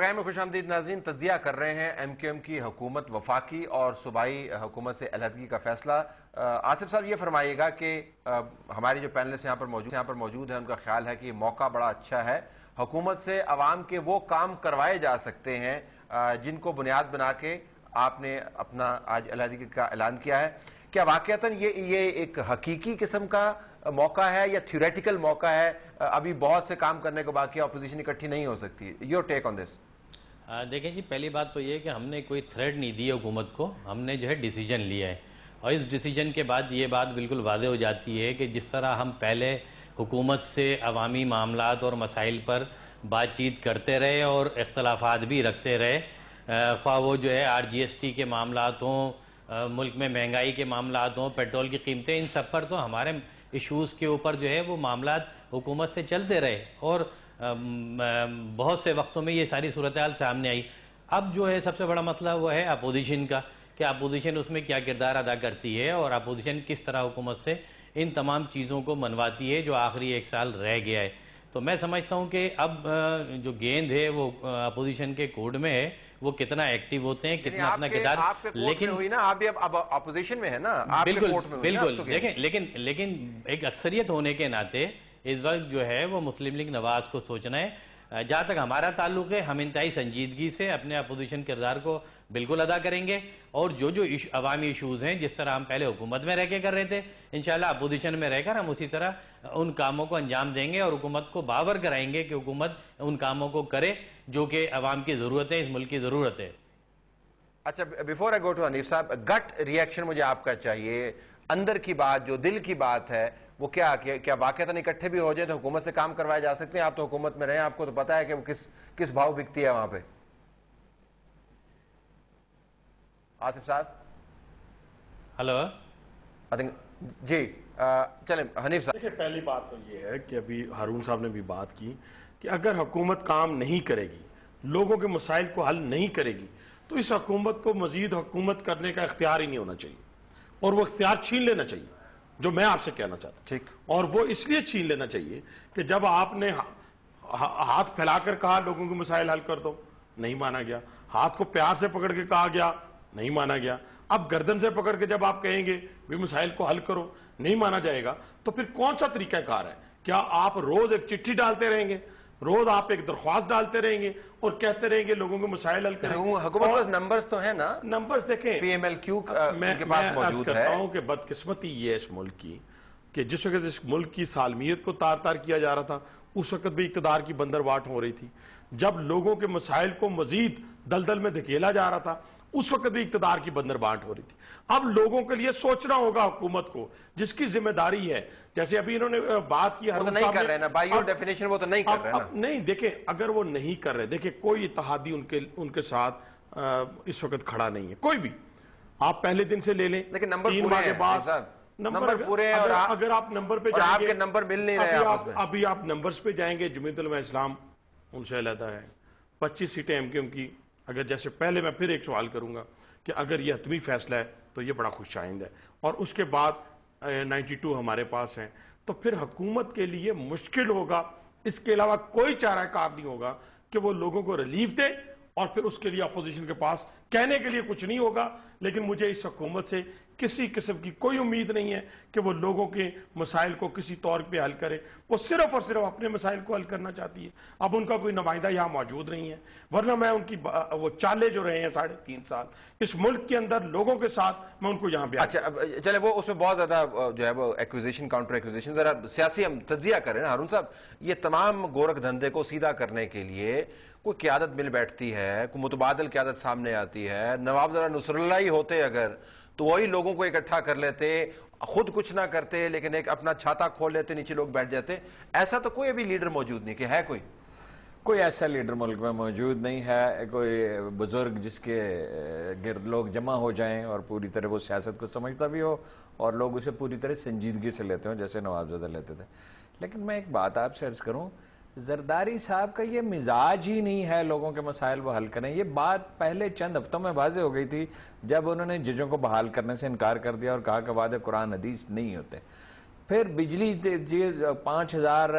Programme میں خوش آمدید ناظرین. تجزیہ کر رہے ہیں ایم کیو ایم کی حکومت, وفاقی اور صوبائی حکومت سے علیحدگی کا فیصلہ. آصف صاحب یہ فرمائیے گا کہ ہماری جو پینلسٹ یہاں پر موجود ہیں ان کا خیال ہے کہ یہ موقع بڑا اچھا ہے, حکومت سے عوام کے وہ کام کروائے جا سکتے ہیں جن کو بنیاد بنا کے آپ نے اپنا آج علیحدگی کا اعلان کیا ہے. کیا واقعتاً یہ ایک حقیقی قسم کا موقع ہے یا تھیوریٹیکل موقع ہے؟ ابھی بہت سے کام کرنے کو باقی, اپوزیشن اکٹھی نہیں ہو سکتی. یور ٹیک آن دس. دیکھیں جی, پہلی بات تو یہ کہ ہم نے کوئی تھریٹ نہیں دی حکومت کو, ہم نے جو ہے ڈیسیجن لیا ہے, اور اس ڈیسیجن کے بعد یہ بات بالکل واضح ہو جاتی ہے کہ جس طرح ہم پہلے حکومت سے عوامی معاملات اور مسائل پر بات چیت کرتے رہے اور اختلافات بھی رکھتے رہے, خواہ وہ جو ہے RGST کے معاملات ہوں, ملک میں مہنگائی کے معاملات ہوں, پیٹرول کی قیمتیں, ان سب پر تو ہمارے ایشوز کے اوپر جو ہے وہ معاملات حکومت سے چلتے رہے, اور بہت سے وقتوں میں یہ ساری صورتحال سامنے آئی. اب جو ہے سب سے بڑا مسئلہ وہ ہے اپوزیشن کا, کہ اپوزیشن اس میں کیا کردار ادا کرتی ہے اور اپوزیشن کس طرح حکومت سے ان تمام چیزوں کو منواتی ہے جو آخری 1 سال رہ گیا ہے. تو میں سمجھتا ہوں کہ اب جو گیند ہے وہ اپوزیشن کے کورٹ میں ہے, وہ کتنا ایکٹیو ہوتے ہیں, کتنا اپنا کردار. لیکن ہوئی نا, آپ اب اپوزیشن میں ہے نا, آپ کے کورٹ میں ہوئی نا. بالکل, دیکھیں لیکن ایک اکثریت ہونے کے ناطے اس وقت جو ہے وہ مسلم لیگ نواز کو سوچنا ہے. جہاں تک ہمارا تعلق ہے, ہم انتہائی سنجیدگی سے اپنے اپوزیشن کردار کو بالکل ادا کریں گے, اور جو عوامی ایشوز ہیں جس طرح ہم پہلے حکومت میں رہ کے کر رہے تھے, انشاءاللہ اپوزیشن میں رہ کر ہم اسی طرح ان کاموں کو انجام دیں گے اور حکومت کو باور کرائیں گے کہ حکومت ان کاموں کو کرے جو کہ عوام کی ضرورت ہے, اس ملک کی ضرورت ہے. اچھا, before I go to Hanif صاحب, گٹ ریئیکشن مجھے آپ کا چاہیے. اندر کی بات, جو دل کی بات ہے وہ کیا واقعتاً اکٹھے بھی ہو جائیں تو حکومت سے کام کروائے جا سکتے ہیں؟ آپ تو حکومت میں رہے ہیں, آپ کو تو پتا ہے کہ وہ کس بھاؤ بکتی ہے وہاں پہ. آصف صاحب ہلو جی, چلیں حنیف صاحب. دیکھیں, پہلی بات تو یہ ہے کہ ابھی ہارون صاحب نے بھی بات کی کہ اگر حکومت کام نہیں کرے گی, لوگوں کے مسائل کو حل نہیں کرے گی, تو اس حکومت کو مزید حکومت کرنے کا اختیار ہی نہیں ہونا چاہیے, اور وہ اختیار چھین لینا چاہیے, جو میں آپ سے کہنا چاہتا ہوں. ٹھیک. اور وہ اس لیے چھین لینا چاہیے کہ جب آپ نے ہاتھ پھیلا کر کہا لوگوں کے مسائل حل کر دو, نہیں مانا گیا. ہاتھ کو پیار سے پکڑ کے کہا گیا, نہیں مانا گیا. اب گردن سے پکڑ کے جب آپ کہیں گے بھی مسائل کو حل کرو, نہیں مانا جائے گا. تو پھر کون سا طریقہ کار ہے؟ کیا آپ روز ایک چٹھی ڈالتے رہیں گے, روز آپ ایک درخواست ڈالتے رہیں گے اور کہتے رہیں گے لوگوں کے مسائل حل کریں؟ حکومت پاس نمبرز تو ہیں نا, نمبرز دیکھیں. پی ایم ایل کیو میں عرض کرتا ہوں کہ بدقسمتی یہ ہے اس ملک کی کہ جس وقت اس ملک کی سالمیت کو تار تار کیا جا رہا تھا, اس وقت بھی اقتدار کی بندر واٹ ہو رہی تھی. جب لوگوں کے مسائل کو مزید دلدل میں دھکیلا جا رہا تھا, اس وقت بھی اقتدار کی بندر بانٹ ہو رہی تھی. اب لوگوں کے لیے سوچنا ہوگا حکومت کو, جس کی ذمہ داری ہے. جیسے ابھی انہوں نے بات کی, وہ تو نہیں کر رہے نا, بائی یور ڈیفینیشن وہ تو نہیں کر رہے نا. نہیں, دیکھیں, اگر وہ نہیں کر رہے, دیکھیں کوئی اتحادی ان کے ساتھ اس وقت کھڑا نہیں ہے, کوئی بھی. آپ پہلے دن سے لے لیں, لیکن نمبر پورے ہیں, نمبر پورے ہیں, اگر آپ نمبر پہ اور جائیں آپ گے, کے نمبر مل نہیں رہے آپس میں. ابھی آپ نمبرز پہ جائیں گے, جمعیت علماء اسلام ان سے علیحدہ ہے, 25 سیٹیں ایم کیو ایم کی. اگر جیسے پہلے میں پھر ایک سوال کروں گا کہ اگر یہ حتمی فیصلہ ہے تو یہ بڑا خوش آئند ہے, اور اس کے بعد 92 ہمارے پاس ہیں, تو پھر حکومت کے لیے مشکل ہوگا, اس کے علاوہ کوئی چارہ کار نہیں ہوگا کہ وہ لوگوں کو ریلیف دے, اور پھر اس کے لیے اپوزیشن کے پاس کہنے کے لیے کچھ نہیں ہوگا. لیکن مجھے اس حکومت سے کسی قسم کی کوئی امید نہیں ہے کہ وہ لوگوں کے مسائل کو کسی طور پہ حل کرے. وہ صرف اور صرف اپنے مسائل کو حل کرنا چاہتی ہے. اب ان کا کوئی نمائندہ یہاں موجود نہیں ہے, ورنہ میں ان کی وہ چالے جو رہے ہیں 3.5 سال اس ملک کے اندر لوگوں کے ساتھ, میں ان کو یہاں بیان. اچھا چلے, وہ اس میں بہت زیادہ جو ہے وہ ایکویزیشن, کاؤنٹر ایکویزیشن, ذرا سیاسی ہم تجزیہ کریں نا ہارون صاحب. یہ تمام گورکھ دھندے کو سیدھا کرنے کے لیے کوئی قیادت مل بیٹھتی ہے, کوئی متبادل قیادت سامنے آتی ہے. نواب ذرا نصر اللہ ہی ہوتے اگر, تو وہی لوگوں کو اکٹھا کر لیتے, خود کچھ نہ کرتے لیکن ایک اپنا چھاتا کھول لیتے, نیچے لوگ بیٹھ جاتے. ایسا تو کوئی ابھی لیڈر موجود نہیں, کہ ہے کوئی ایسا لیڈر ملک میں موجود نہیں ہے, کوئی بزرگ جس کے گرد لوگ جمع ہو جائیں اور پوری طرح وہ سیاست کو سمجھتا بھی ہو اور لوگ اسے پوری طرح سنجیدگی سے لیتے ہوں جیسے نواب زادہ لیتے تھے. لیکن میں ایک بات آپ سے عرض کروں, زرداری صاحب کا یہ مزاج ہی نہیں ہے لوگوں کے مسائل وہ حل کریں. یہ بات پہلے چند ہفتوں میں واضح ہو گئی تھی جب انہوں نے ججوں کو بحال کرنے سے انکار کر دیا اور کہا کہ وعدے قرآن حدیث نہیں ہوتے. پھر بجلی 5000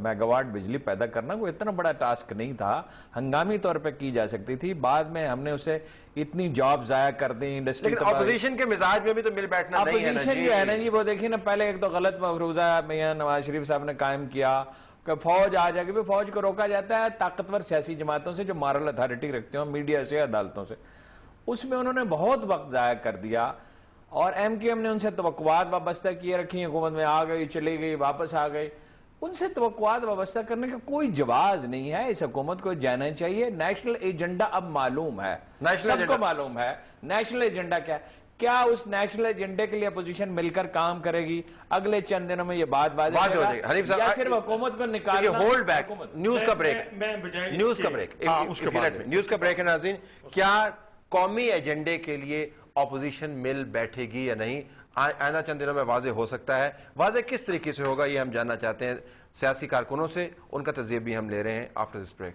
میگا واٹ بجلی پیدا کرنا کوئی اتنا بڑا ٹاسک نہیں تھا، ہنگامی طور پہ کی جا سکتی تھی. بعد میں ہم نے اسے اتنی جاب ضائع کر دی انڈسٹری. لیکن اپوزیشن کے مزاج میں بھی تو مل بیٹھنا نہیں ہے نا اپوزیشن جو ہے نا جی، وہ دیکھیں نا، پہلے ایک تو غلط مفروضہ میاں نواز شریف صاحب نے قائم کیا کہ فوج آ جائے گی. فوج کو روکا جاتا ہے طاقتور سیاسی جماعتوں سے جو مارل اتھارٹی رکھتے ہیں، میڈیا سے، عدالتوں سے. اس میں انہوں نے بہت وقت ضائع کر دیا، اور ایم کیو ایم نے ان سے توقعات وابستہ کیے رکھی. حکومت میں آ گئی، چلی گئی، واپس آ گئی. ان سے توقعات وابستہ کرنے کا کوئی جواز نہیں ہے. اس حکومت کو جانا چاہیے. نیشنل ایجنڈا اب معلوم ہے، سب کو معلوم ہے نیشنل ایجنڈا کیا ہے. کیا اس نیشنل ایجنڈے کے لیے اپوزیشن مل کر کام کرے گی؟ اگلے چند دنوں میں یہ بات واضح ہو جائے گی. حنیف یا صاحب صرف حکومت کو نکالنا. ہولڈ بیک، نیوز کا بریک، نیوز کا بریک، نیوز کا بریک ہے ناظرین. کیا قومی ایجنڈے کے لیے اپوزیشن مل بیٹھے گی یا نہیں؟ آئندہ چند دنوں میں واضح ہو سکتا ہے. واضح کس طریقے سے ہوگا یہ ہم جاننا چاہتے ہیں سیاسی کارکنوں سے. ان کا تجزیہ بھی ہم لے رہے ہیں آفٹر دس بریک.